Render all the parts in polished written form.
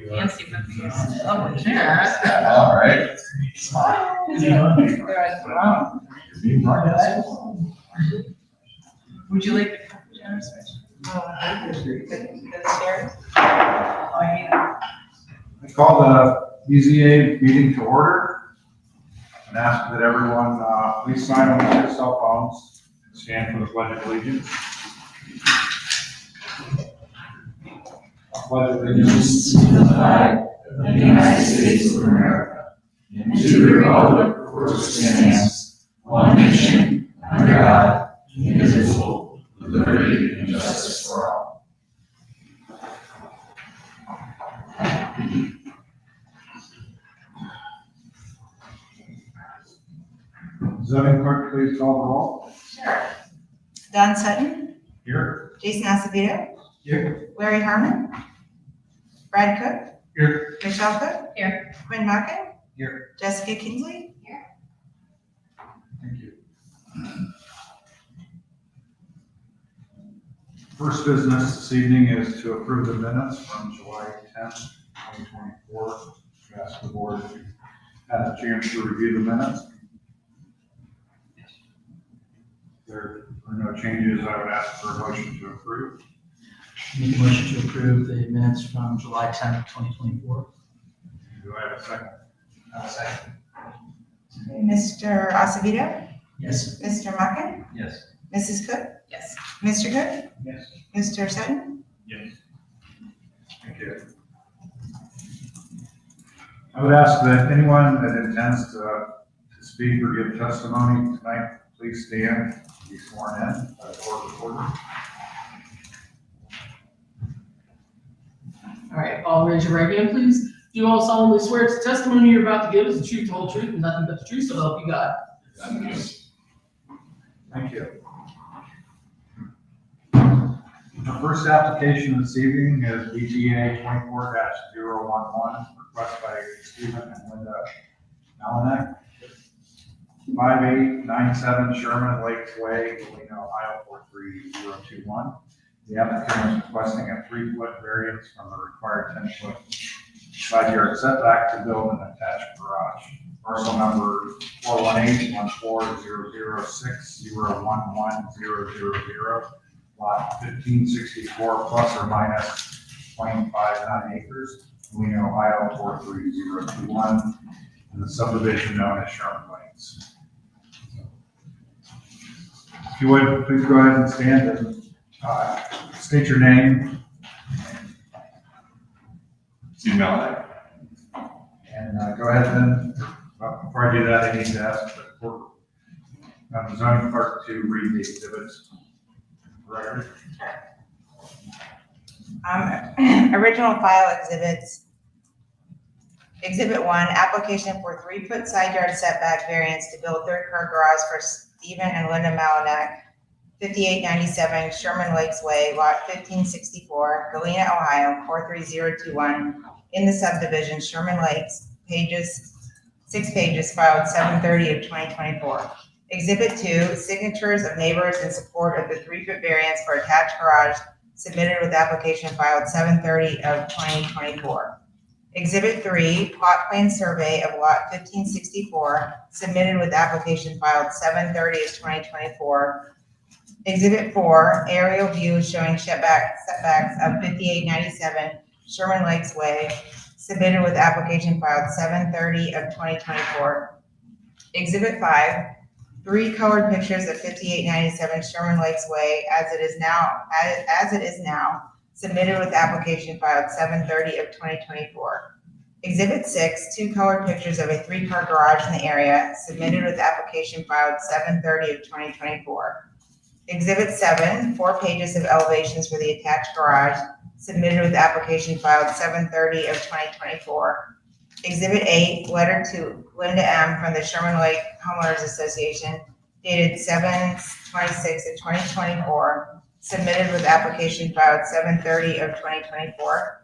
Fancy cookies. Oh, cheers. All right. Would you like the cup of Jenner's? The stairs? Oh, yeah. I call the BZA meeting to order and ask that everyone please sign on their cell phones and stand for the Pledge of Allegiance. I pledge allegiance To the flag of the United States of America and to the republic for which it stands, one nation, under God, indivisible, with liberty and justice for all. Zoning clerk, please call the roll. Sure. Don Sutton, Here. Jason Acevedo, Here. Larry Harmon, Brad Cook, Here. Michelle Cook, Here. Quinn Mackin, Here. Jessica Kingsley. Thank you. First business this evening is to approve the minutes from July 10th, 2024. Ask the board if you had a chance to review the minutes. There are no changes. I would ask for a motion to approve. Make a motion to approve the minutes from July 10th, 2024. Do I have a second? Second. Mr. Acevedo, Yes. Mr. Mackin, Yes. Mrs. Cook, Yes. Mr. Cook, Yes. Mr. Sutton. Yes. Thank you. I would ask that anyone that intends to speak or give testimony tonight, please stand, be sworn in by the court reporter. All right, all raise your right hand, please. Do you all solemnly swear the testimony you're about to give is the truth, the whole truth, and nothing but the truth, so help you God? Thank you. The first application this evening is BGA 24-011, request by Stephen and Linda Malinek, 5897 Sherman Lakes Way, Galena, Ohio 43021. The applicant is requesting a 3-foot variance from the required 10-foot side yard setback to build an attached garage. Parcel number 418-14006-011-000, lot 1564 plus or minus 0.59 acres, Galena, Ohio 43021, and the subdivision known as Sherman Lakes. If you would, please go ahead and stand and state your name. Steve Malinek. And go ahead and, before I do that, I need to ask the zoning clerk to read the exhibits. Record. Original file exhibits. Exhibit 1, application for 3-foot side yard setback variance to build 3rd-car garage for Stephen and Linda Malinek, 5897 Sherman Lakes Way, lot 1564, Galena, Ohio 43021, in the subdivision Sherman Lakes, 6 pages, filed 7/30 of 2024. Exhibit 2, signatures of neighbors in support of the 3-foot variance for attached garage, submitted with application filed 7/30 of 2024. Exhibit 3, plot plan survey of lot 1564, submitted with application filed 7/30 of 2024. Exhibit 4, aerial view showing setbacks of 5897 Sherman Lakes Way, submitted with application filed 7/30 of 2024. Exhibit 5, 3 colored pictures of 5897 Sherman Lakes Way as it is now, submitted with application filed 7/30 of 2024. Exhibit 6, 2 colored pictures of a 3-car garage in the area, submitted with application filed 7/30 of 2024. Exhibit 7, 4 pages of elevations for the attached garage, submitted with application filed 7/30 of 2024. Exhibit 8, letter to Linda M. from the Sherman Lake Homeowners Association, dated 7/26 of 2024, submitted with application filed 7/30 of 2024.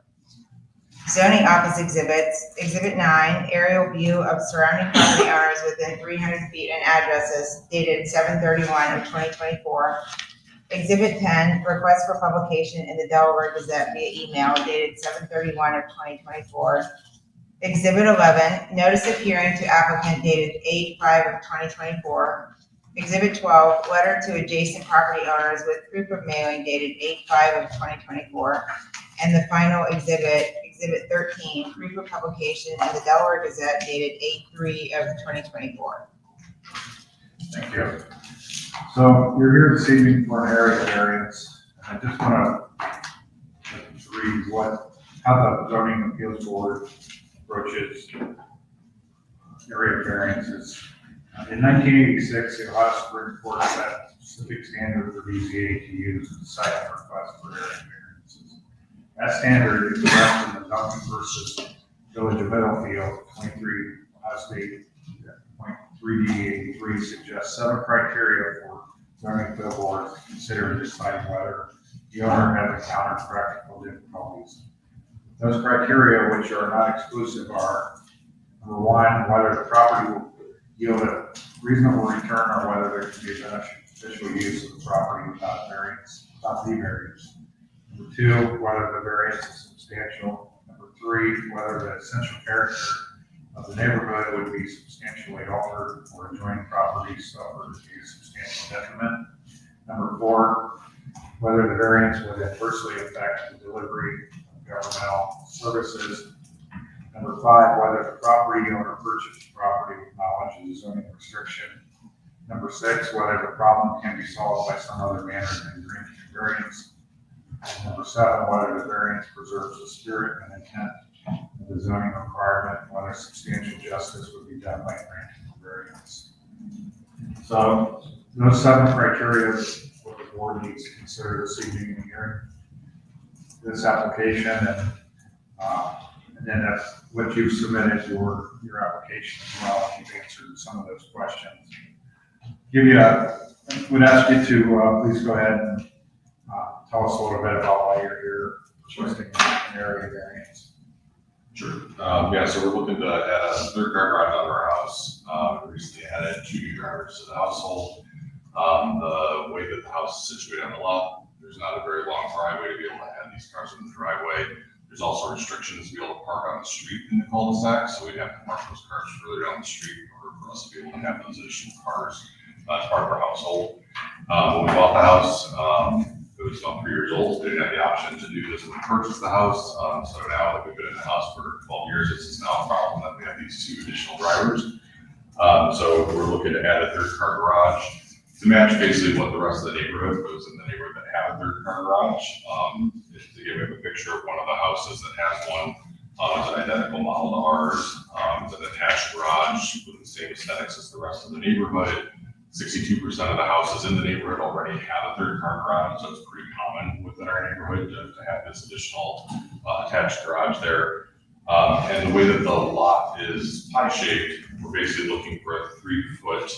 Zoning office exhibits. Exhibit 9, aerial view of surrounding property owners within 300 feet and addresses, dated 7/31 of 2024. Exhibit 10, request for publication in the Delaware Gazette via email dated 7/31 of 2024. Exhibit 11, notice of hearing to applicant dated 8/5 of 2024. Exhibit 12, letter to adjacent property owners with proof of mailing dated 8/5 of 2024. And the final exhibit, Exhibit 13, proof of publication in the Delaware Gazette dated 8/3 of 2024. Thank you. So you're here this evening for an area variance. I just want to read how the zoning appeals board approaches area variances. In 1986, the Ohio Supreme Court set specific standard for BZA to use to decide on requests for area variances. That standard is addressed in the Duncan versus Village of Middlefield, 23 Ohio State. 3D83 suggests 7 criteria for zoning appeal boards to consider in deciding whether the owner has encountered practical difficulties. Those criteria, which are not exclusive, are: number 1, whether the property will yield a reasonable return or whether there can be a beneficial use of the property without variance, without the variance. Number 2, whether the variance is substantial. Number 3, whether the essential character of the neighborhood would be substantially altered or adjoining properties suffer a substantial detriment. Number 4, whether the variance would adversely affect the delivery of governmental services. Number 5, whether the property owner purchased the property with knowledge of the zoning restriction. Number 6, whether the problem can be solved by some other manner than granting a variance. Number 7, whether the variance preserves the spirit and intent of the zoning requirement, and whether substantial justice would be done by granting the variance. So those 7 criteria is what the board needs to consider this evening in hearing this application, and then that's what you've submitted your application as well. You've answered some of those questions. Would ask you to please go ahead and tell us a little bit about why you're here requesting an area variance. Sure. Yeah, so we're looking to add a 3rd car garage onto our house. We recently added 2 new drivers to the household. The way that the house is situated on the lot, there's not a very long driveway to be able to have these cars in the driveway. There's also restrictions to be able to park on the street in the cul-de-sac, so we'd have to park those cars further down the street in order for us to be able to have those additional cars as part of our household. When we bought the house, it was about 3 years old. They didn't have the option to do this when we purchased the house. So now that we've been in the house for 12 years, it's just now a problem that we have these 2 additional drivers. So we're looking to add a 3rd car garage to match basically what the rest of the neighborhood goes in the neighborhood that have a 3rd car garage. To give you a picture of one of the houses that has one, it's an identical model to ours. It's an attached garage with the same aesthetics as the rest of the neighborhood. 62% of the houses in the neighborhood already have a 3rd car garage, so it's pretty common within our neighborhood to have this additional attached garage there. And the way that the lot is pie shaped, we're basically looking for a 3-foot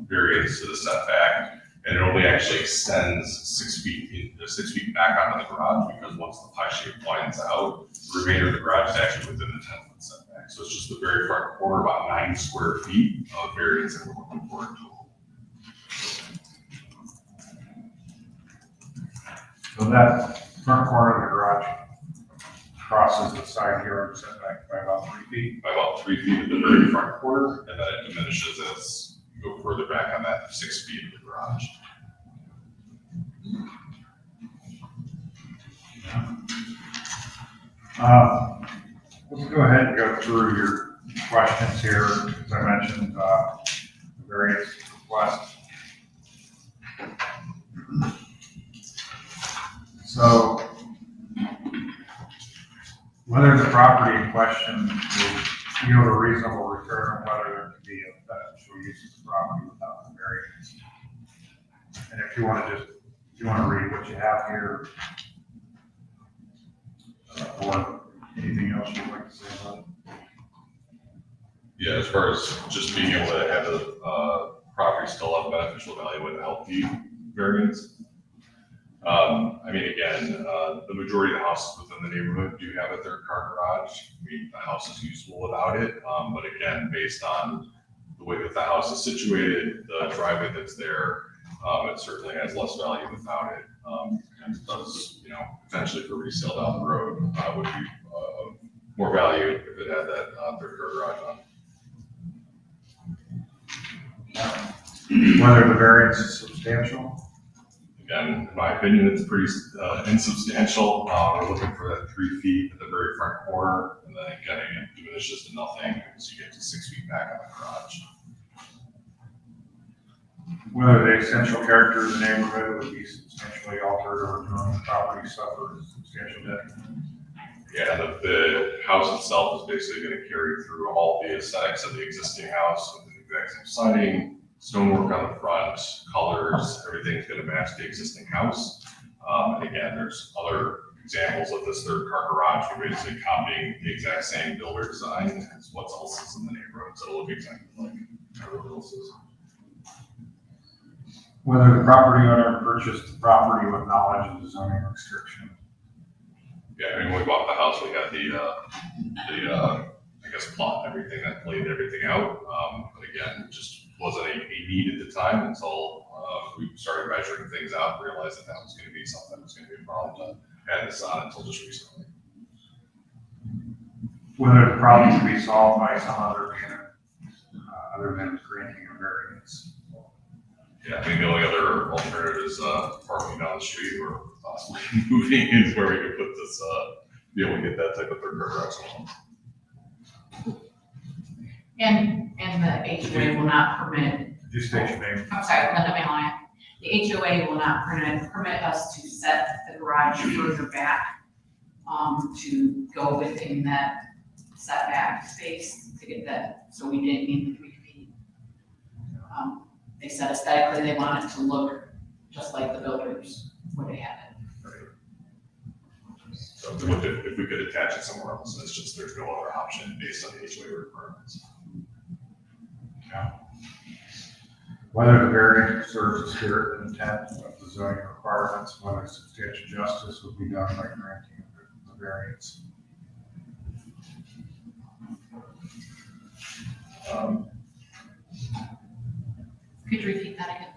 variance to the setback, and it only actually extends 6 feet back onto the garage, because once the pie shape widens out, the remainder of the garage is actually within the 10-foot setback. So it's just the very front corner, about 9 square feet of variance that we're looking for in total. So that front corner of the garage crosses the side yard setback by about 3 feet. By about 3 feet at the very front corner, and then it diminishes as you go further back on that 6 feet of the garage. Let's go ahead and go through your questions here. As I mentioned, the various requests. So whether the property in question will yield a reasonable return, whether there can be a beneficial use of the property without the variance. And if you want to read what you have here, or anything else you'd like to say about it. Yeah, as far as just being able to have the property still have beneficial value with a healthy variance. I mean, again, the majority of the houses within the neighborhood do have a 3rd car garage. I mean, the house is usable without it. But again, based on the way that the house is situated, the driveway that's there, It certainly has less value without it, and it does, potentially for resale down the road, would be, more value if it had that, third car garage on. Whether the variance is substantial. Again, in my opinion, it's pretty insubstantial. We're looking for that 3 feet at the very front corner, and then again, it diminishes to nothing as you get to 6 feet back on the garage. Whether the essential character of the neighborhood would be substantially altered or during the property suffer substantial detriment. Yeah, the house itself is basically going to carry through all the aesthetics of the existing house with the exact same siding, stonework on the front, colors, everything's going to match the existing house. And again, there's other examples of this third car garage. We're basically copying the exact same builder design as what else is in the neighborhood, so it'll look exactly like everyone else's. Whether the property owner purchased the property with knowledge of the zoning restriction. Yeah, when we bought the house, we got the plot and everything that laid everything out. But again, it just wasn't a need at the time until we started measuring things out and realized that was going to be something that was going to be a problem to add this on until just recently. Whether the problem can be solved by some other manner, other than granting a variance. Yeah, I mean, the only other alternative is parking down the street or possibly moving is where we could put this, be able to get that type of third car garage on. And the HOA will not permit, Just state your name. I'm sorry, Linda Malloy. The HOA will not permit us to set the garage further back, to go within that setback space to get that, so we didn't need the 3 feet. They said aesthetically, they want it to look just like the builders would have it. So if we could attach it somewhere else, it's just, there's no other option based on the HOA requirements. Whether the variance serves the spirit and intent of the zoning requirements, whether substantial justice would be done by granting the variance. Could you repeat that again?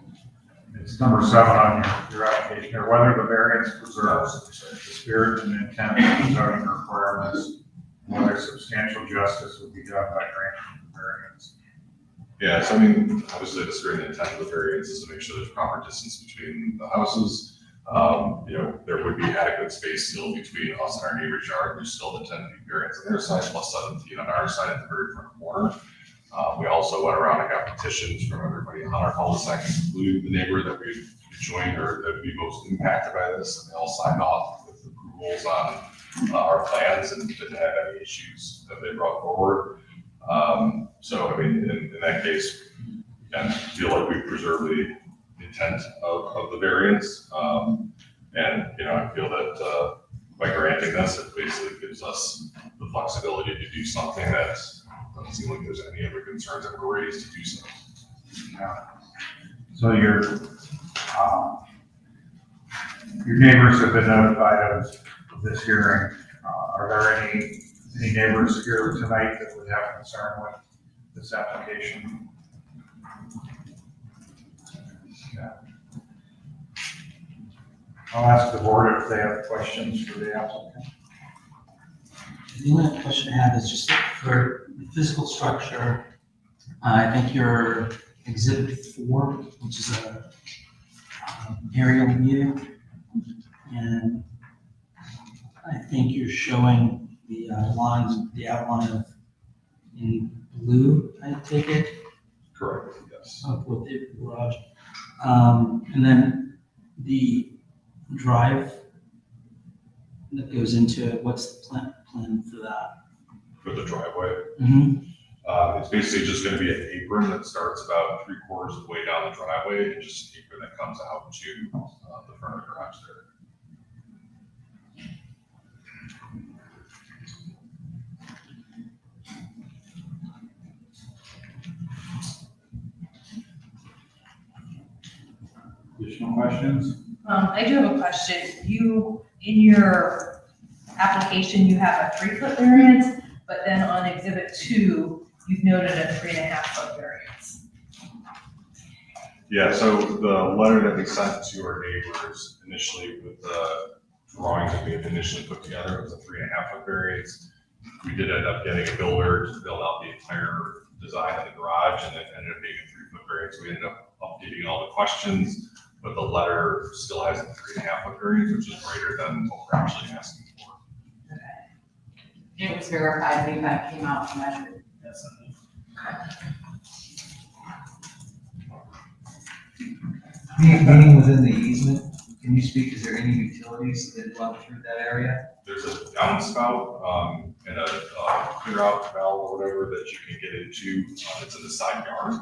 It's number 7 on your application here, whether the variance preserves the spirit and intent of the zoning requirements, whether substantial justice would be done by granting the variance. Yeah, so I mean, obviously the spirit and intent of the variance is to make sure there's proper distance between the houses. There would be adequate space still between us and our neighbor's yard. There's still the 10 feet variance on their side, plus 7 feet on our side at the very front corner. We also went around and got petitions from everybody on our cul-de-sac, including the neighbor that we joined or that would be most impacted by this, and they all signed off with approvals on our plans and didn't have any issues that they brought forward. So, I mean, in that case, I feel like we preserve the intent of the variance. I feel that by granting this, it basically gives us the flexibility to do something that doesn't seem like there's any other concerns that were raised to do so. So your neighbors have been notified of this hearing. Are there any neighbors here tonight that would have concern with this application? Yeah. I'll ask the board if they have questions for the applicant. The only question I have is just for the physical structure. I think your exhibit 4, which is a aerial view, and I think you're showing the lines, the outline of in blue, I take it, Correct, yes. of what the garage. And then the drive that goes into it, what's the plan for that? For the driveway. Mm-hmm. It's basically just gonna be an apron that starts about 3/4 of the way down the driveway and just an apron that comes out to the front of the garage there. Additional questions? I do have a question. In your application, you have a 3-foot variance, but then on exhibit 2, you've noted a 3.5-foot variance. Yeah, so the letter that we sent to our neighbors initially with the drawings that we had initially put together, it was a 3.5 foot variance. We did end up getting a builder to build out the entire design of the garage, and it ended up being a 3 foot variance. We ended up updating all the questions, but the letter still has a 3.5 foot variance, which is greater than what we're actually asking for. It was verified, we that came out to measure. Yes. Being within the easement, can you speak, is there any utilities that run through that area? There's a downspout and a clear out valve or whatever that you can get into. It's in the side yard,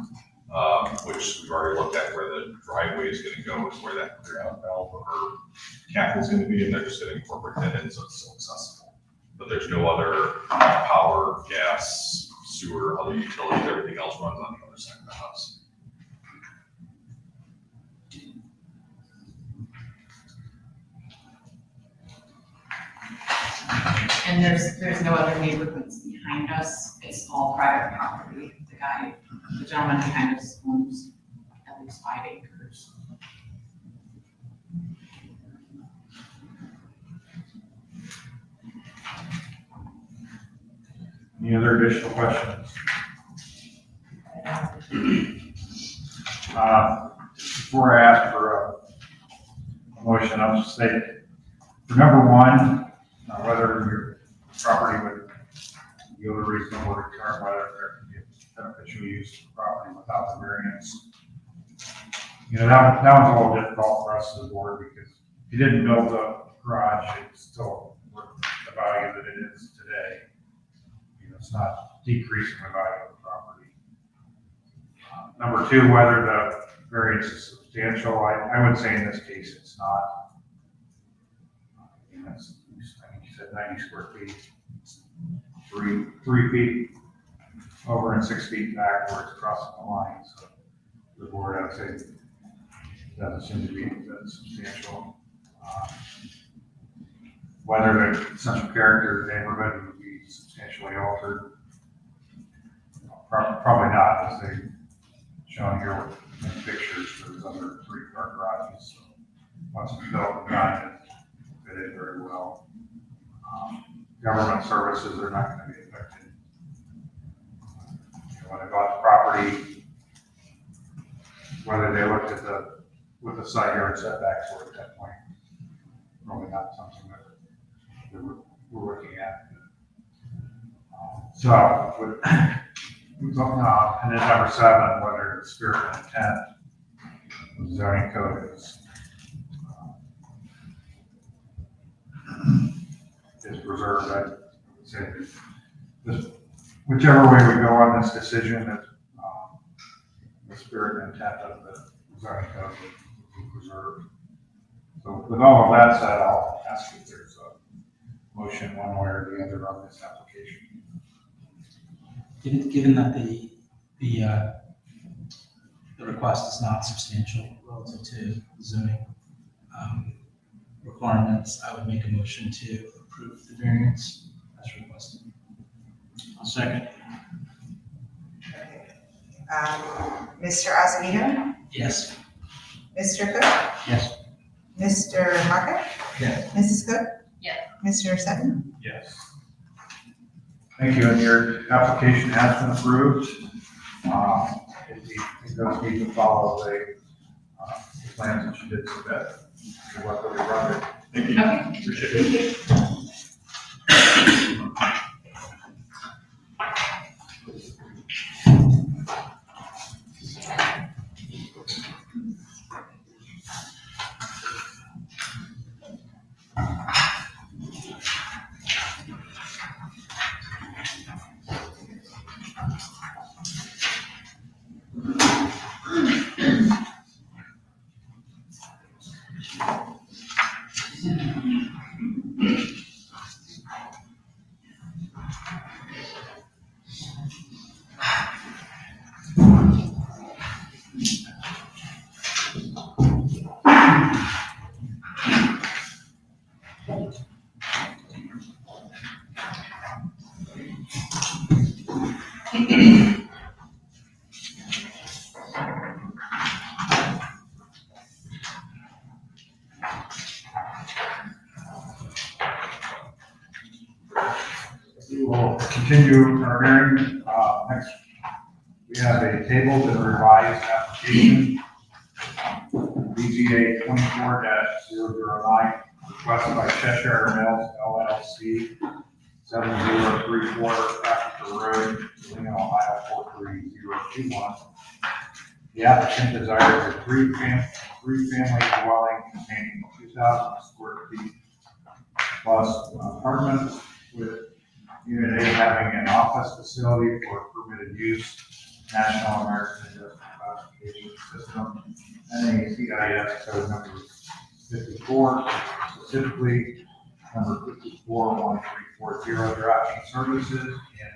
which we've already looked at where the driveway is going to go, is where that clear out valve or cap is going to be, and they're just going to incorporate that in so it's still accessible. But there's no other power, gas, sewer, other utilities. Everything else runs on the other side of the house. And there's no other neighborhoods behind us, it's all private property. The gentleman behind us owns at least 5 acres. Any other additional questions? Before I ask for a motion, I'll just state, for number one, whether your property would yield a reasonable return, whether there could be a beneficial use of the property without the variance. You know, that one's a little difficult for us as a board, because if you didn't build the garage, it's still worth the value that it is today. You know, it's not decreasing the value of the property. Number two, whether the variance is substantial, I would say in this case it's not. I think you said 90 square feet, it's 3 feet over and 6 feet back where it's crossing the line. So the board, I would say, doesn't seem to be that substantial. Whether the essential character of the neighborhood would be substantially altered, probably not, as they shown here in pictures. There's other 3-car garages. So once it's built, the garage fit in very well. Government services are not going to be affected. When I bought the property, whether they looked at what the side yard setbacks were at that point, probably not something that we're looking at. And then number 7, whether the spirit and intent of the zoning code is preserved. I would say that whichever way we go on this decision, that the spirit and intent of the zoning code will be preserved. So with all of that said, I'll ask if there's a motion one way or the other on this application. Given that the request is not substantial relative to zoning requirements, I would make a motion to approve the variance as requested. I'll second. Mr. Azevedo? Yes. Mr. Cook? Yes. Mr. Harker? Yes. Mrs. Cook? Yes. Mr. Sutton? Yes. Thank you, and your application has been approved. It does need to follow the plans that you did submit. Good luck with your project. Thank you. Okay. Appreciate it. We will continue our hearing. Next, we have a tabled and revised application, BZA 24-009, requested by Cheshire Mills LLC, 7034 Africa Road, Galena, Ohio 43021. The applicant desires a three-family dwelling containing 2,000 square feet plus apartments, with Unit A having an office facility for permitted use, National American Industrial Classification System, and a CIS code number 54, specifically number 541340 drafting services and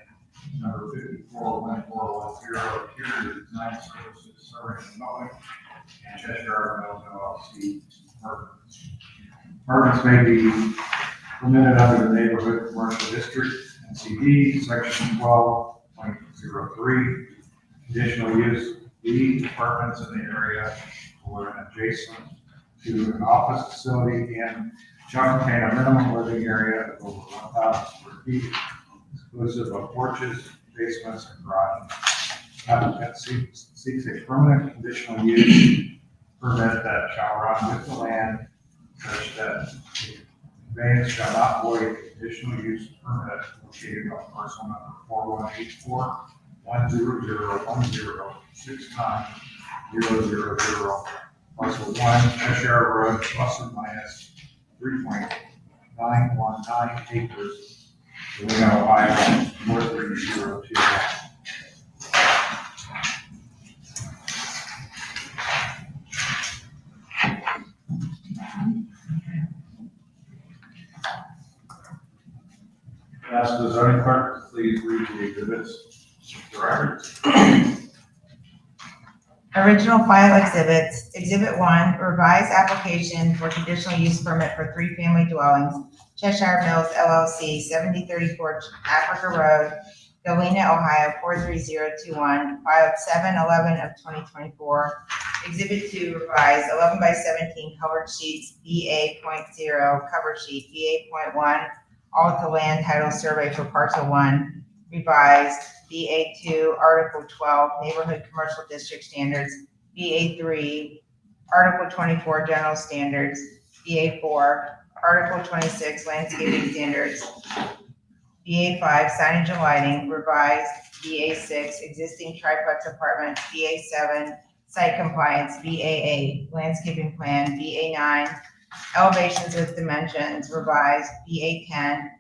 number 541410 interior design services serving the public and Cheshire Mills LLC apartments. Apartments may be permitted under the neighborhood commercial district NCD section 12.03. Conditional use B, apartments in the area or adjacent to an office facility and shall contain a minimum living area of over 1,000 square feet, exclusive of porches, basements, and garages. Applicant seeks a permanent conditional use permit that shall run with the land such that the conveyance shall not void a conditional use permit located on parcel number 4184 1001069 parcel 1, Cheshire Road, plus or minus 3.919 acres, Galena, Ohio 43021. Ask the zoning clerk to please read the exhibits for records. Original file exhibits, Exhibit 1, revised application for conditional use permit for three-family dwellings, Cheshire Mills LLC, 7034 Africa Road, Galena, Ohio, 43021, filed 7/11 of 2024. Exhibit 2, revised, 11 by 17 colored sheets, BA.0, cover sheet, BA.1, all to land title survey for parcel 1, revised, BA2, Article 12, Neighborhood Commercial District Standards, BA3, Article 24, General Standards, BA4, Article 26, Landscaping Standards, BA5, Signage and Lighting, revised, BA6, Existing Triplex Apartments, BA7, Site Compliance, BA8, Landscaping Plan, BA9, Elevations with Dimensions, revised, BA10,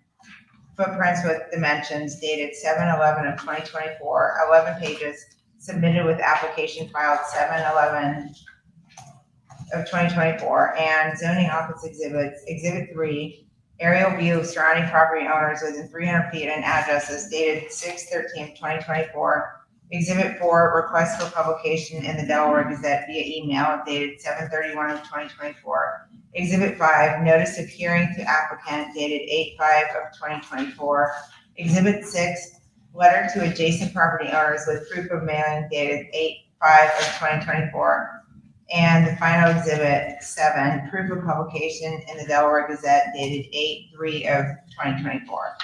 Footprints with Dimensions dated 7/11 of 2024, 11 pages, submitted with application filed 7/11 of 2024, and zoning office exhibits, Exhibit 3, aerial view of surrounding property owners within 300 feet and addresses dated 6/13 2024, Exhibit 4, request for publication in the Delaware Gazette via email dated 7/31 of 2024, Exhibit 5, notice of hearing to applicant dated 8/5 of 2024. Exhibit 6, letter to adjacent property owners with proof of mailing dated 8/5 of 2024. And the final Exhibit 7, proof of publication in the Delaware Gazette dated 8/3 of 2024.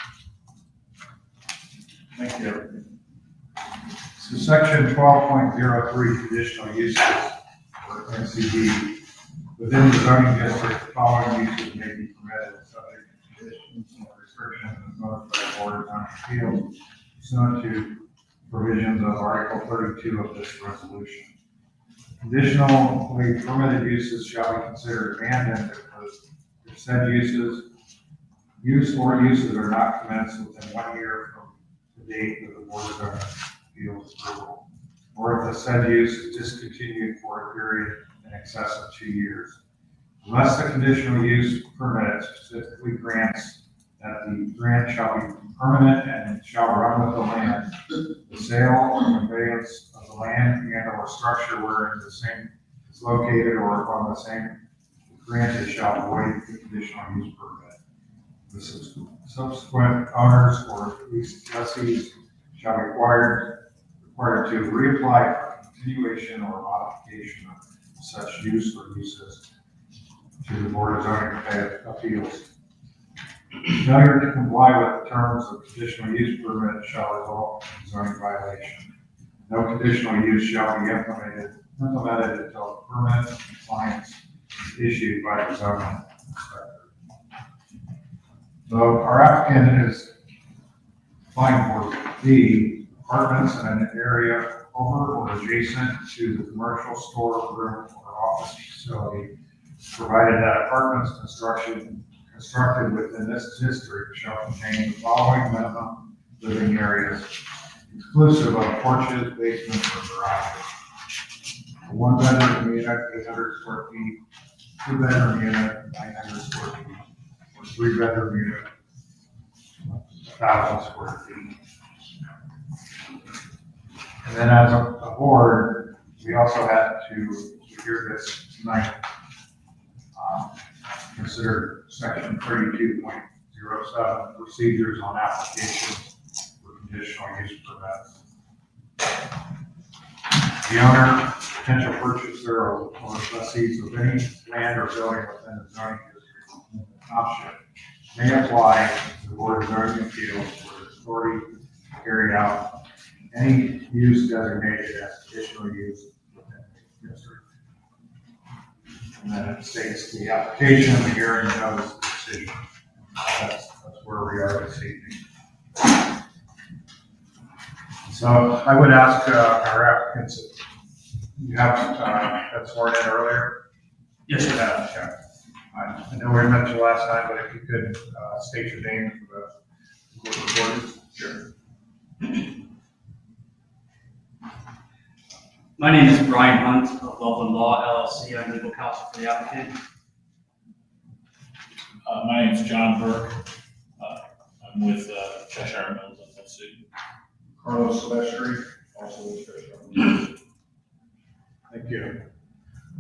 Thank you. So section 12.03, conditional uses for NCD. Within the zoning district, the following uses may be permitted, subject to conditions and restrictions imposed by the Board of Zoning Appeals pursuant to provisions of Article 32 of this resolution. Conditionally permitted uses shall be considered abandoned if said use or uses are not commenced within 1 year from the date of the Board of Zoning Appeals approval, or if the said use is discontinued for a period in excess of 2 years. Unless the conditional use permit specifically grants that the grant shall be permanent and shall run with the land, the sale or conveyance of the land and or structure wherein the same is located or upon the same granted shall void the conditional use permit. The subsequent owners or lessees shall be required to reapply for continuation or modification of such use or uses to the Board of Zoning Appeals. Failure to comply with the terms of conditional use permit shall result in zoning violation. No conditional use shall be implemented until permit compliance is issued by the zoning inspector. So our applicant is applying for D, apartments in an area over or adjacent to the commercial store, room, or office facility, provided that apartments constructed within this district shall contain the following minimum living areas, exclusive of porches, basements, or garages. A one-bedroom unit, 800 square feet, two-bedroom unit, 900 square feet, or three-bedroom unit, 1,000 square feet. And then as a board, we also had to hear this tonight. Consider section 32.07 procedures on applications for conditional use permits. The owner, potential purchaser, or lessees of any land or building within the zoning district in the township may apply to the Board of Zoning Appeals for authority to carry out any use designated as conditional use within the district. And then it states the application, the hearing, notice, the decision. That's where we are this evening. So I would ask our applicants, you have that sworn in earlier? Yes, sir. Yeah. I know we met you last time, but if you could state your name for the court reporters. Sure. My name is Brian Hunt of Loveland Law LLC. I'm legal counsel for the applicant. My name is John Burke. I'm with Cheshire Mills LLC. Carlos Silvestri. Also with Cheshire Mills. Thank you.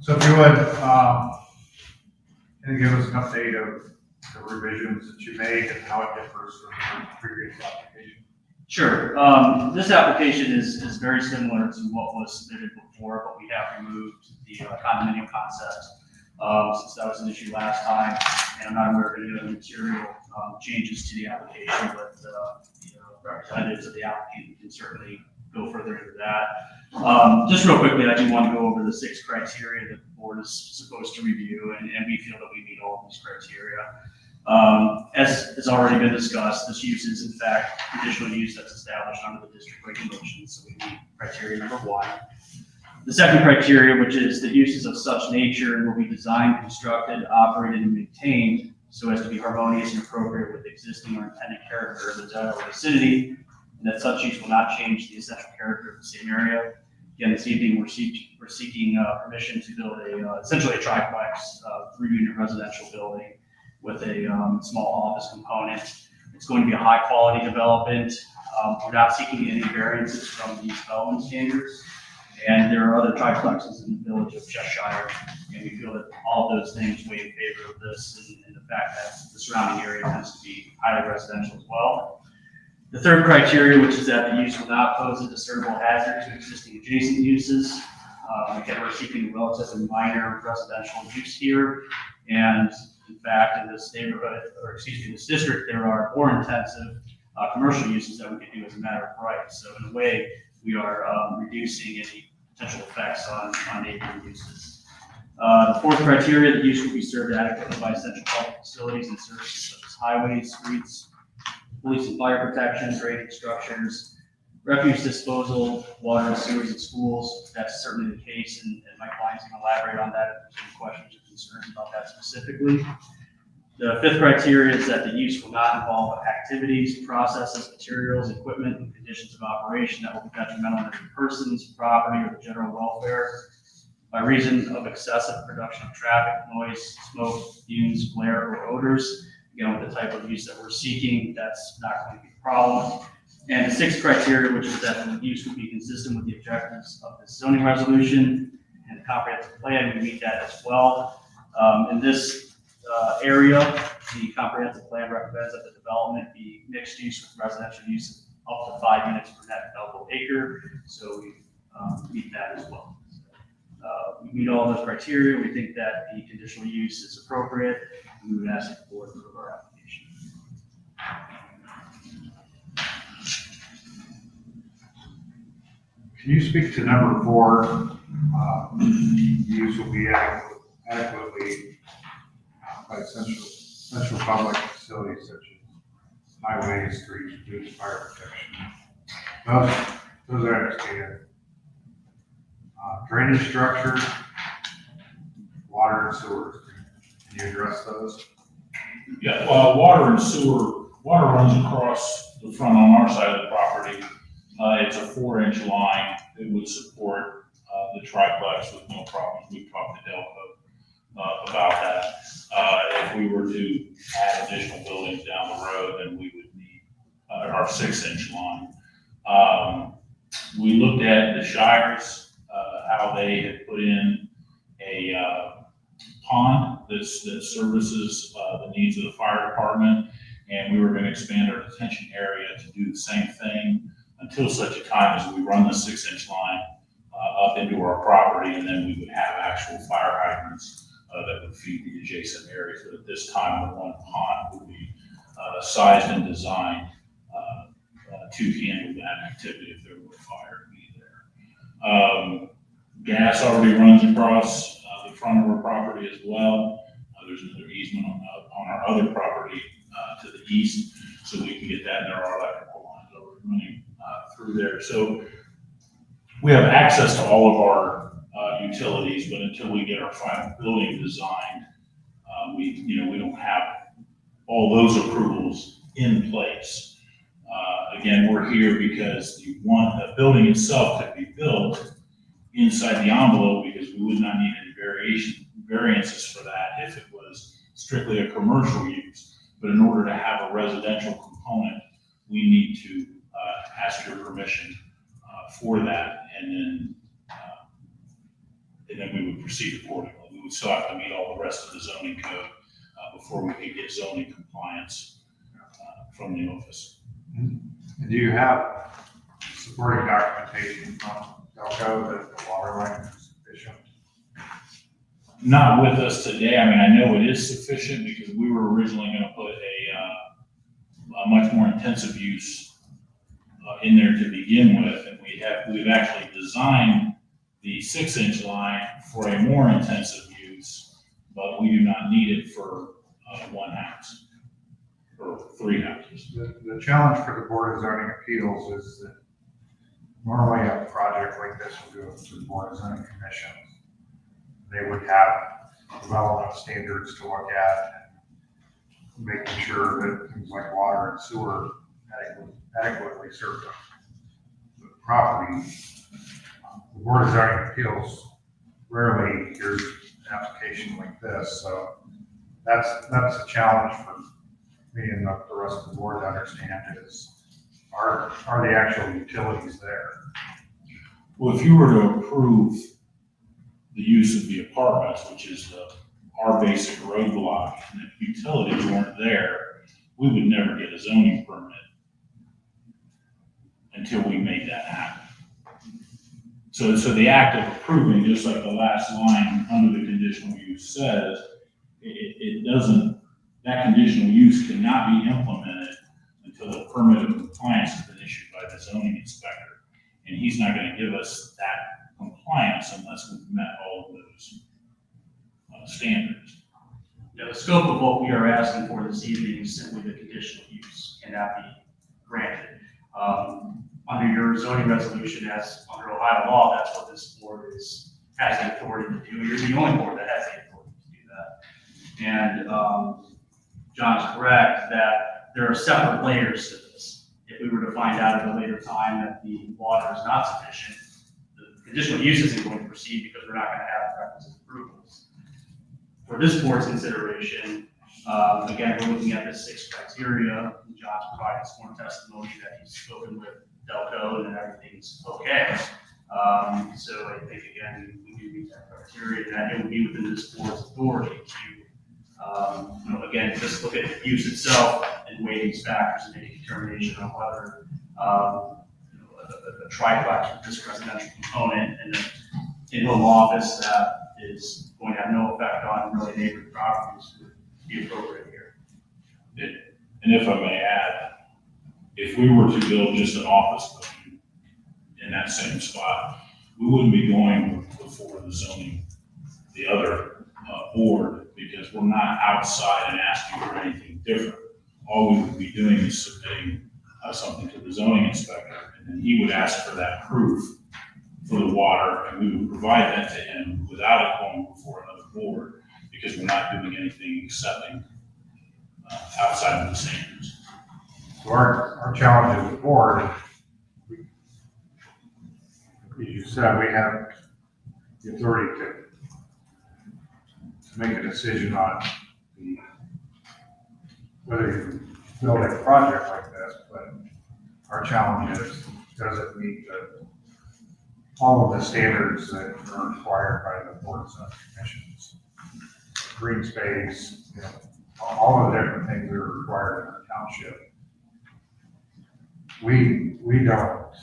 So if you would, can you give us an update of the revisions that you made and how it differs from the previous application? Sure. This application is very similar to what was submitted before, but we have removed the condominium concept since that was an issue last time. And I'm not aware of any other material changes to the application, but the representatives of the applicant can certainly go further into that. Just real quickly, I do want to go over the 6 criteria that the board is supposed to review, and we feel that we meet all of these criteria. As has already been discussed, this use is in fact conditional use that's established under the district regulations, so we meet criteria number 1. The second criteria, which is that uses of such nature will be designed, constructed, operated, and maintained so as to be harmonious and appropriate with the existing or intended character of the general vicinity, and that such use will not change the essential character of the same area. Again, this evening we're seeking permission to build essentially a triplex 3-unit residential building with a small office component. It's going to be a high quality development. We're not seeking any variances from the development standards. And there are other triplexes in the village of Cheshire, and we feel that all of those things weigh in favor of this, and the fact that the surrounding area tends to be highly residential as well. The third criteria, which is that the use will not pose a discernible hazard to existing adjacent uses. Again, we're seeking relatively minor residential use here, and in fact, in this neighborhood, or excuse me, this district, there are more intensive commercial uses that we can do as a matter of right. So in a way, we are reducing any potential effects on neighboring uses. The fourth criteria, the use will be served adequately by essential public facilities and services such as highways, streets, police and fire protection, drainage structures, refuse disposal, water and sewers and schools. That's certainly the case, and my client's going to elaborate on that if there's any questions or concerns about that specifically. The fifth criteria is that the use will not involve activities, processes, materials, equipment, and conditions of operation that will be detrimental to persons, property, or the general welfare by reason of excessive production of traffic, noise, smoke, fumes, glare, or odors. Again, with the type of use that we're seeking, that's not going to be a problem. And the sixth criteria, which is that the use would be consistent with the objectives of the zoning resolution and the comprehensive plan, we meet that as well. In this area, the comprehensive plan recommends that the development be mixed use with residential use up to 5 units per net developable acre. So we meet that as well. We meet all those criteria. We think that the conditional use is appropriate, and we would ask the board to approve our application. Can you speak to number 4? Use will be adequately by central public facilities such as highways, streets, police, fire protection. Those are understated. Drainage structure, water and sewer. Can you address those? Yeah, well, water and sewer, water runs across the front on our side of the property. It's a 4-inch line that would support the triplex with no problems. We've talked to Delco about that. If we were to add additional buildings down the road, then we would need our 6-inch line. We looked at the Shires, how they had put in a pond that services the needs of the fire department, and we were going to expand our detention area to do the same thing until such a time as we run the 6-inch line up into our property, and then we would have actual fire hydrants that would feed the adjacent areas. But at this time, the one pond would be sized and designed to handle that activity if there were fire to be there. Gas already runs across the front of our property as well. There's another easement on our other property to the east, so we can get that, and there are electrical lines already running through there. So we have access to all of our utilities, but until we get our final building designed, we don't have all those approvals in place. Again, we're here because you want the building itself to be built inside the envelope, because we would not need any variances for that if it was strictly a commercial use. But in order to have a residential component, we need to ask your permission for that, and then we would proceed accordingly. We would still have to meet all the rest of the zoning code before we could get zoning compliance from the office. And do you have supporting documentation from Delco that the water line is sufficient? Not with us today. I mean, I know it is sufficient because we were originally going to put a much more intensive use in there to begin with, and we've actually designed the 6-inch line for a more intensive use, but we do not need it for one house or 3 houses. The challenge for the Board of Zoning Appeals is that normally a project like this will go to the Board of Zoning Commission. They would have development standards to look at, and making sure that things like water and sewer adequately serve the property. The Board of Zoning Appeals rarely hears an application like this, so that's a challenge for me and the rest of the board to understand is, are the actual utilities there? Well, if you were to approve the use of the apartments, which is our basic roadblock, and if utilities weren't there, we would never get a zoning permit until we made that happen. So the act of approving, just like the last line under the conditional use says, it doesn't, that conditional use cannot be implemented until the permit of compliance has been issued by the zoning inspector. And he's not going to give us that compliance unless we've met all of those standards. Yeah, the scope of what we are asking for this evening is simply the conditional use cannot be granted. Under your zoning resolution, as under Ohio law, that's what this board has the authority to do. You're the only board that has the authority to do that. And John's correct that there are separate layers to this. If we were to find out at a later time that the water is not sufficient, the conditional use isn't going to proceed because we're not going to have the requisite approvals. For this board's consideration, again, we're looking at the 6 criteria. John's provided sworn testimony that he's spoken with Delco and that everything's okay. So I think, again, we do meet that criteria, and that it would be within this board's authority to, again, just look at the use itself and weigh these factors and make a determination on whether a triplex with this residential component and an in-home office that is going to have no effect on really neighboring properties would be appropriate here. And if I may add, if we were to build just an office building in in that same spot. We wouldn't be going before the zoning, the other board, because we're not outside and asking for anything different. All we would be doing is submitting something to the zoning inspector, and then he would ask for that proof for the water, and we would provide that to him without it going before another board, because we're not doing anything excepting outside of the standards. So our challenge as a board, you said we have the authority to make a decision on whether you build a project like this, but our challenge is, does it meet all of the standards that are required by the boards and commissions? Green space, all of the different things that are required in our township. We don't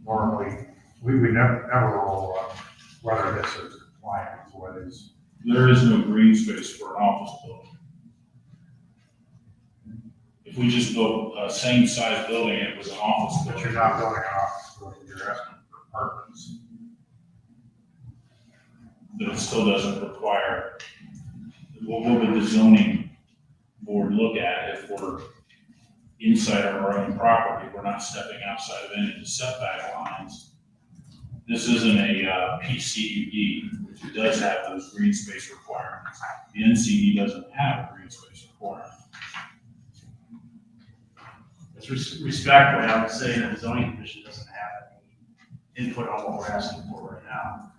normally, we never roll up whether this is compliant with what is. There is no green space for an office building. If we just built a same size building, it was an office But building. you're not building an office building, you're asking for apartments. But it still doesn't require, what would the zoning board look at if we're inside of our own property? We're not stepping outside of any of the setback lines. This isn't a PCUD, which does have those green space requirements. The NCD doesn't have a green space requirement. Respectfully, I would say that the zoning commission doesn't have any input on what we're asking for right now.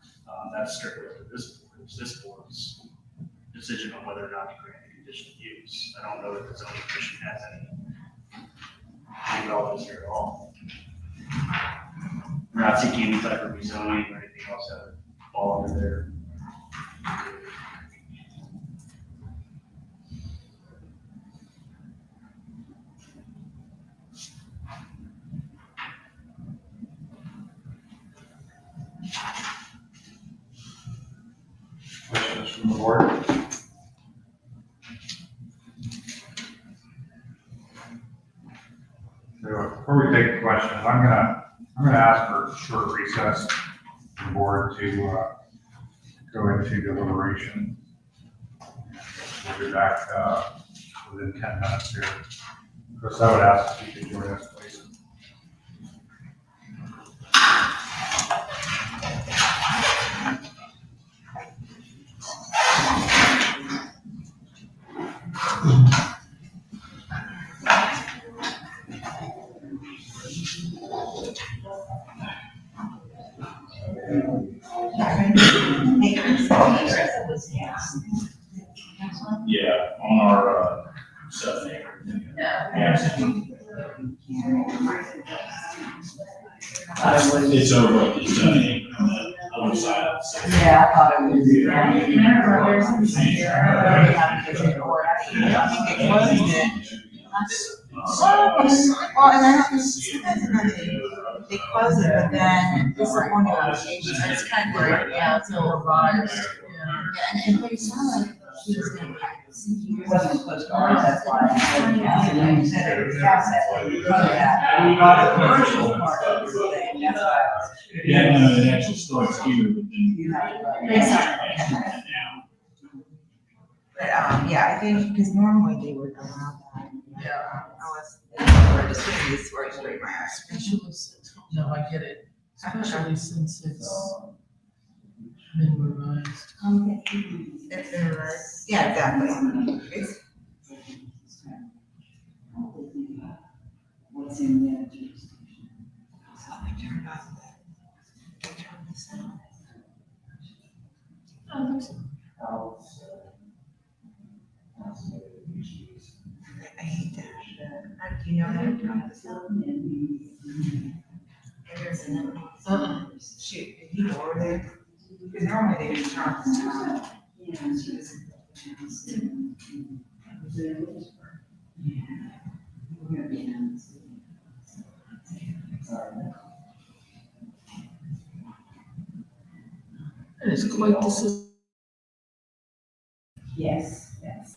That's strictly up to this board. It's this board's decision on whether or not to grant a conditional use. I don't know that the zoning commission has any relevance here at all. We're not seeking any type of rezoning or anything else that would fall under there. Questions from the board? So before we take questions, I'm gonna ask for a short recess for the board to go into deliberation. We'll be back within 10 minutes here. Chris, I would ask if you could join us, please. Yeah, on our 7 acre. It's over at the 7 acre on the other side of the city. Yeah, I thought it was. Yeah. Well, and I don't think they closed it, but then this is one new application, so it's kind of weird, yeah, it's a little revised. Yeah, and but it sounded like he was gonna practice. He wasn't supposed to, that's why. Yeah, he said it was asset. Yeah. We got a commercial part of the thing, that's why. Yeah, no, it actually starts here, but then. But, yeah, I think, because normally they would allow that. Yeah. We're just doing these words straight my eyes. Especially, no, I get it, especially since it's been revised. It's in reverse. Yeah, exactly. It's, What's in there? so I turned off that. I turned this on. I hate that. Do you know how to turn this on? There's an, shoot, did he go over there? Because normally they just turn this on. It is quite the system. Yes, yes.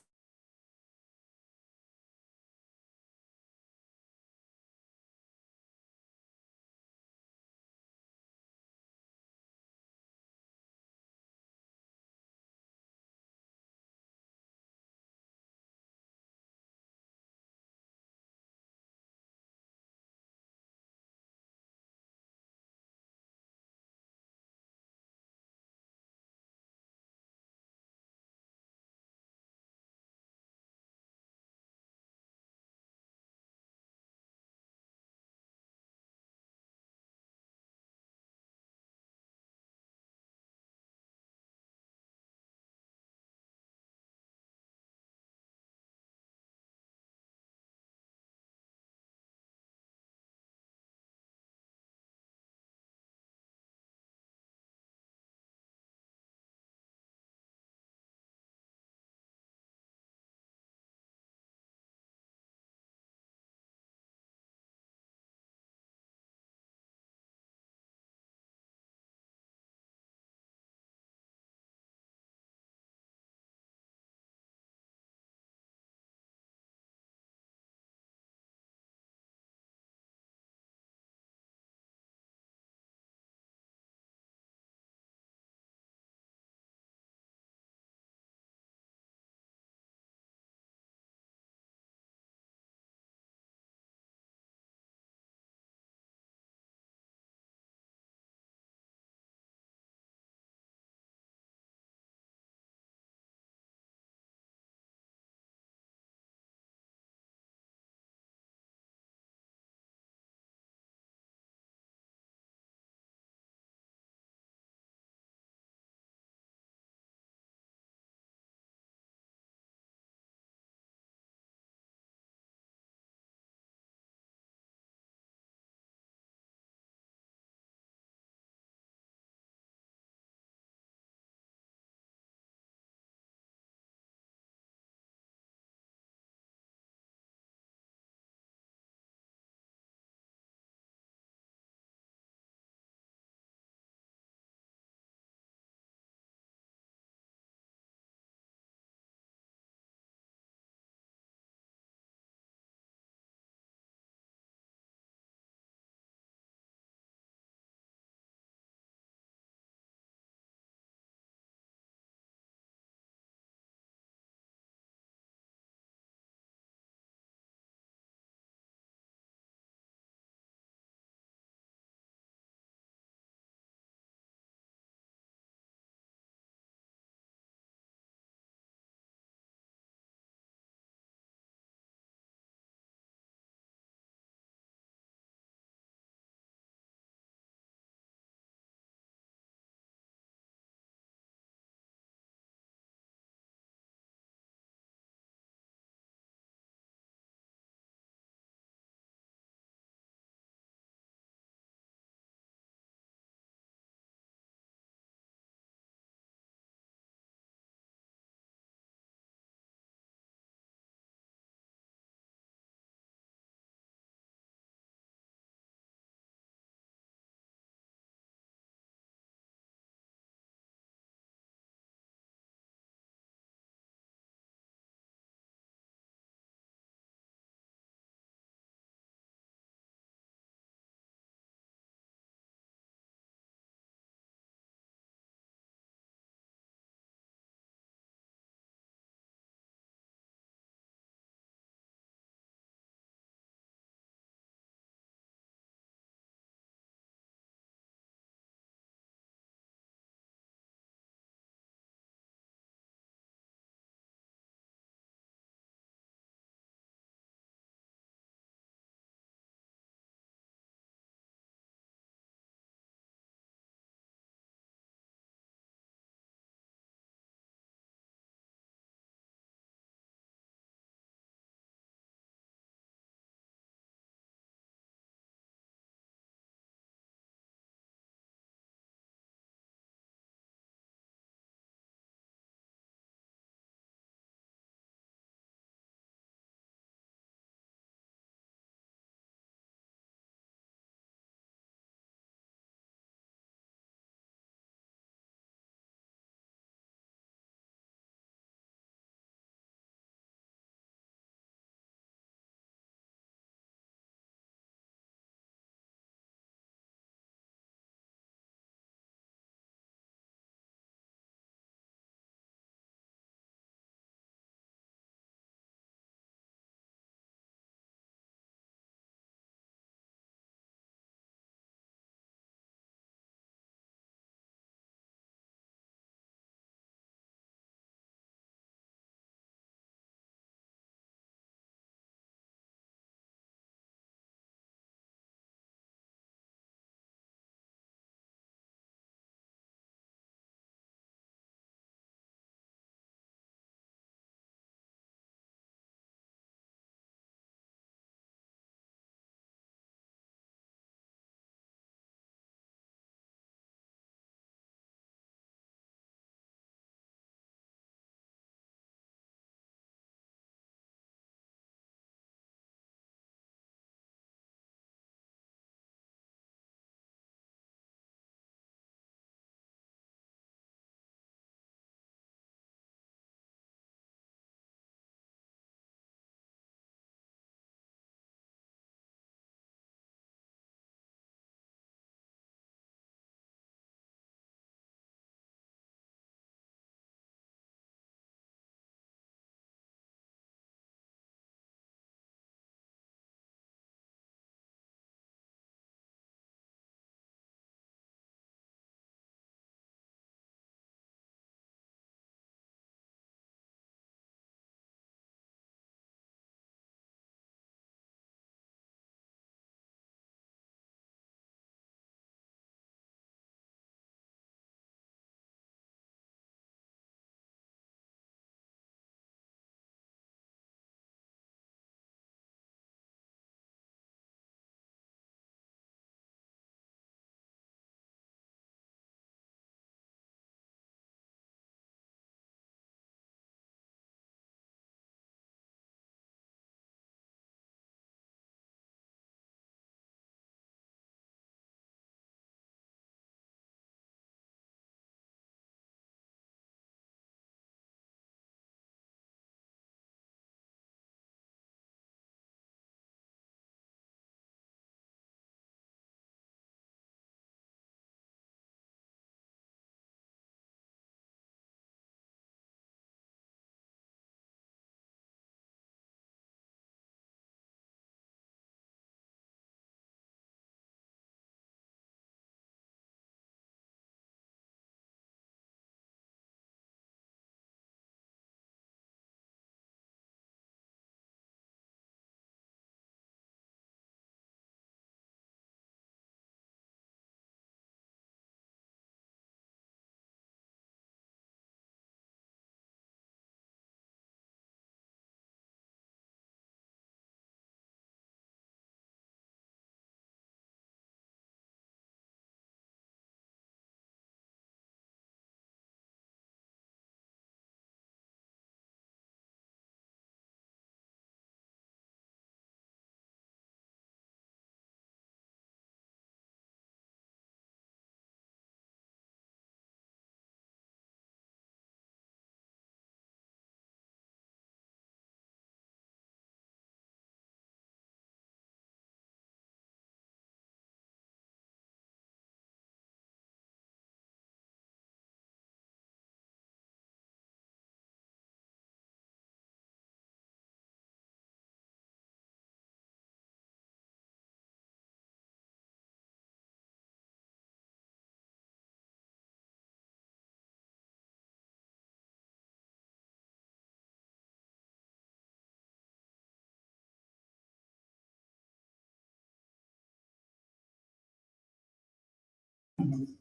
That's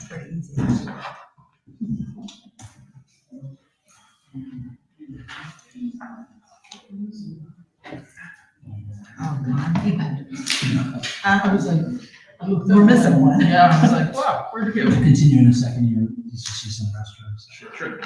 pretty easy. Oh, God. I was like, I looked up. We're missing one. Yeah, I was like, wow, where'd it go? We'll continue in a second, you see some restrooms. Sure.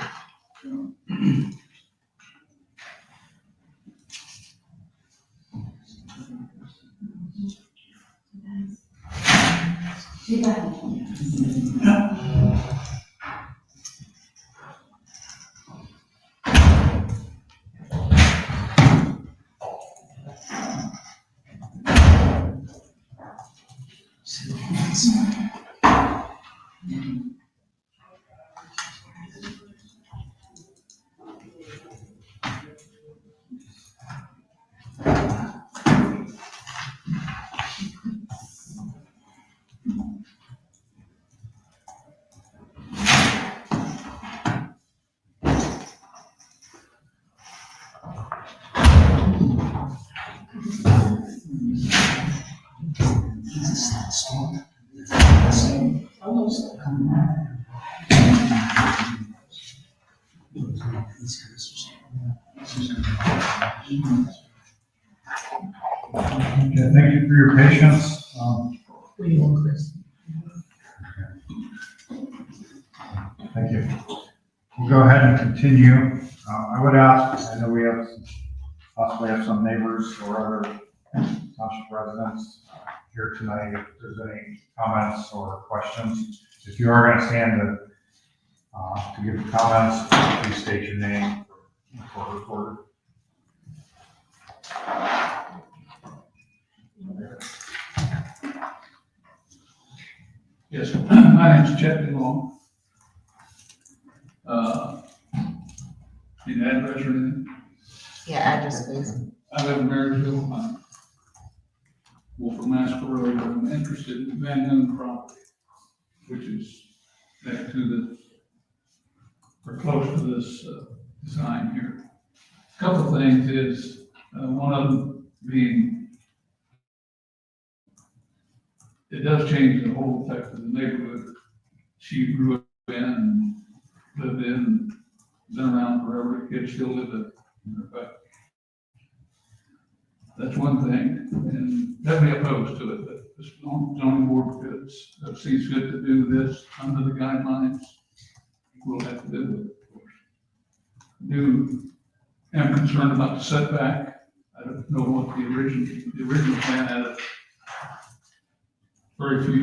Okay, thank you for your patience. We need one, Chris. Thank you. We'll go ahead and continue. I would ask, I know we have, possibly have some neighbors or other township residents here tonight, if there's any comments or questions. If you are gonna stand to give comments, please state your name for record. Yes, my name's Chet Long. Need an address or anything? Yeah, address, please. I live in Marysville, on Wolford Masker Road, but I'm interested in Van Noon property, which is next to this, or close to this, design here. Couple things is, one of them being, it does change the whole effect of the neighborhood. She grew up in and lived in, been around forever, the kids still live in it. That's one thing, and definitely opposed to it, but this zoning board seems good to do this under the guidelines. We'll have to do it, of course. I'm concerned about the setback. I don't know what the original plan had. Very few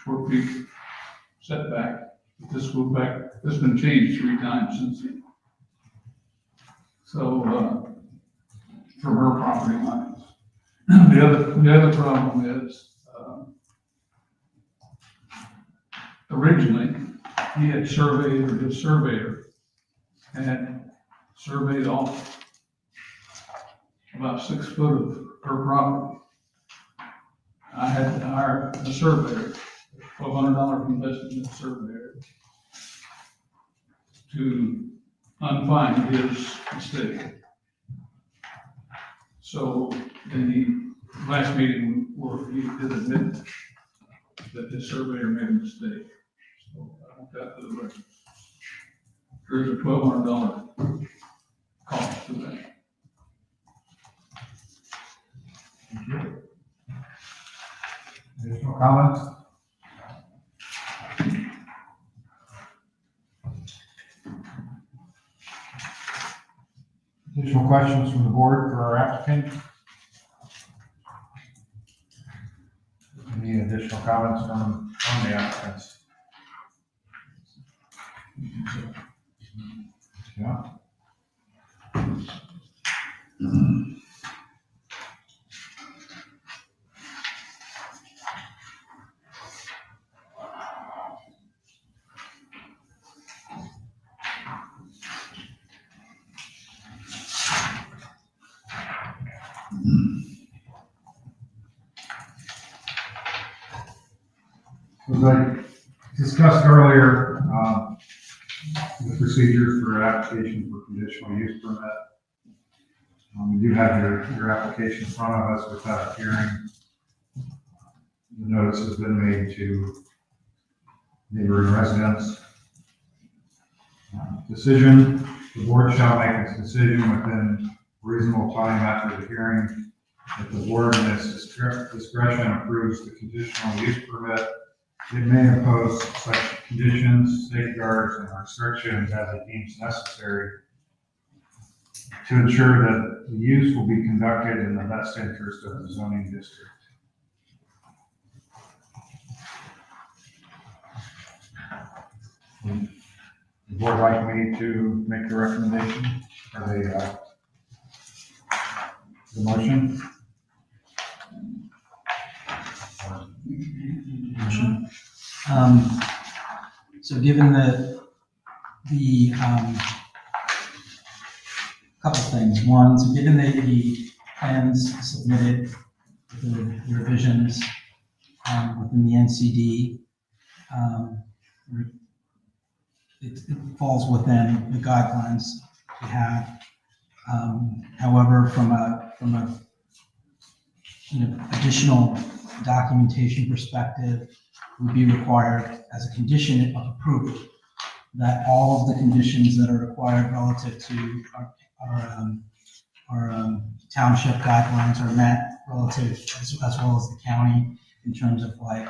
short feet setback. But this goes back, this has been changed 3 times since then. So, from her property lines. The other problem is, originally, he had surveyed, or his surveyor had surveyed off about 6 foot of her property. I had to hire a surveyor, $1,200 invested in a surveyor to unfind his mistake. So in the last meeting, where he did admit that the surveyor made a mistake. So I want that for the record. There's a $1,200 cost to that. Additional comments? Additional questions from the board for our applicant? Any additional comments from the applicants? Yeah. As I discussed earlier, the procedure for application for conditional use permit. We do have your application in front of us without a hearing. The notice has been made to neighboring residents. Decision, the board shall make its decision within reasonable time after the hearing. If the board in its discretion approves the conditional use permit, it may impose such conditions, safeguards, and restrictions as it deems necessary to ensure that the use will be conducted in the best interest of the zoning district. Would the board like me to make the recommendation or the motion? So given the couple things. One, so given the plans submitted, the revisions within the NCD, it falls within the guidelines we have. However, from a additional documentation perspective, would be required as a condition of approval that all of the conditions that are required relative to our township guidelines are met relative as well as the county in terms of like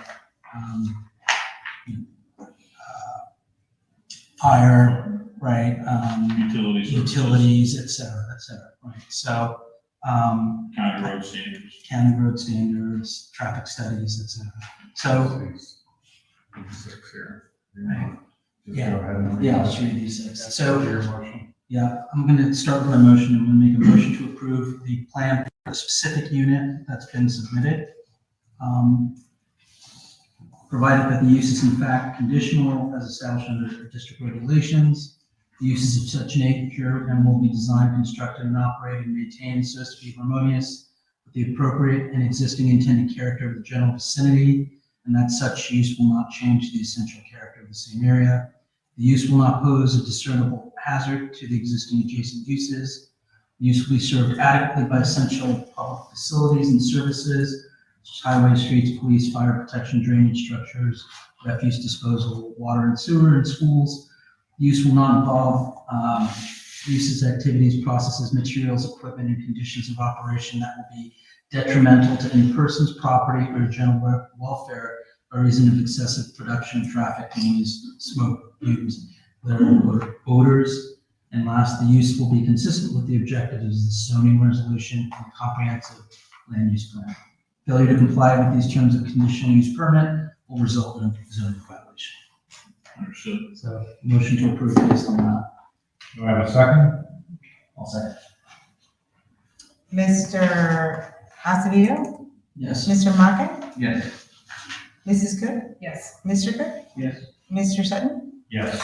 fire, right? Utilities, et cetera, right? So, county road standards, traffic studies, et cetera. So, 6 here. Right. Just Yeah. go ahead and. yeah, I'll just read these six. So, Your motion. yeah, I'm going to start with my motion. I'm going to make a motion to approve the plan for the specific unit that's been submitted. Provided that the use is in fact conditional as established under district regulations. The use is of such nature and will be designed, constructed, and operated and maintained so as to be harmonious with the appropriate and existing intended character of the general vicinity, and that such use will not change the essential character of the same area. The use will not pose a discernible hazard to the existing adjacent uses. The use will be served adequately by essential public facilities and services, such as highways, streets, police, fire protection, drainage structures, refuse disposal, water and sewer, and schools. The use will not involve uses, activities, processes, materials, equipment, and conditions of operation that will be detrimental to any person's property or general welfare by reason of excessive production, traffic, noise, smoke, fumes, odors. And last, the use will be consistent with the objectives of the zoning resolution and comprehensive land use plan. Failure to comply with these terms of conditional use permit will result in a zoning violation. Understood. So, motion to approve based on that. Do I have a second? I'll second. Mr. Acevedo? Yes. Mr. Maka? Yes. Mrs. Cook? Yes. Mr. Cook? Yes. Mr. Sutton? Yes.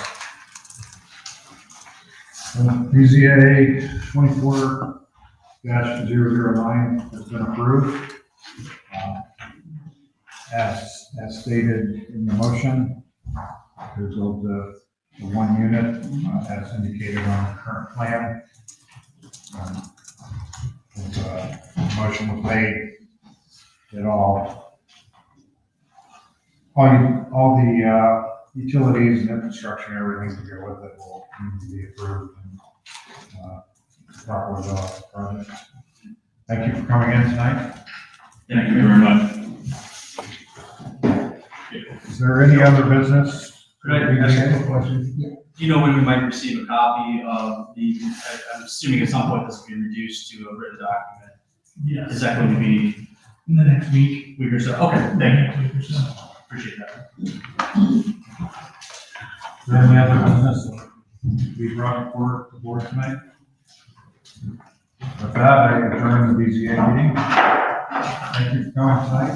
BZA 24-009 has been approved. As stated in the motion, there's the one unit as indicated on the current plan. The motion was made that all the utilities and infrastructure and everything to go with it will need to be approved and properly developed the project. Thank you for coming in tonight. Thank you very much. Is there any other business? Could I ask a question? Do you know when we might receive a copy of I'm assuming at some point this will be reduced to a written document. Yes. Is that going to be In the next week. week or so? Okay, thank you. Week or so. Appreciate that. Is there any other business to be brought forward to the board tonight? With that, I adjourn the BZA meeting. Thank you for coming tonight.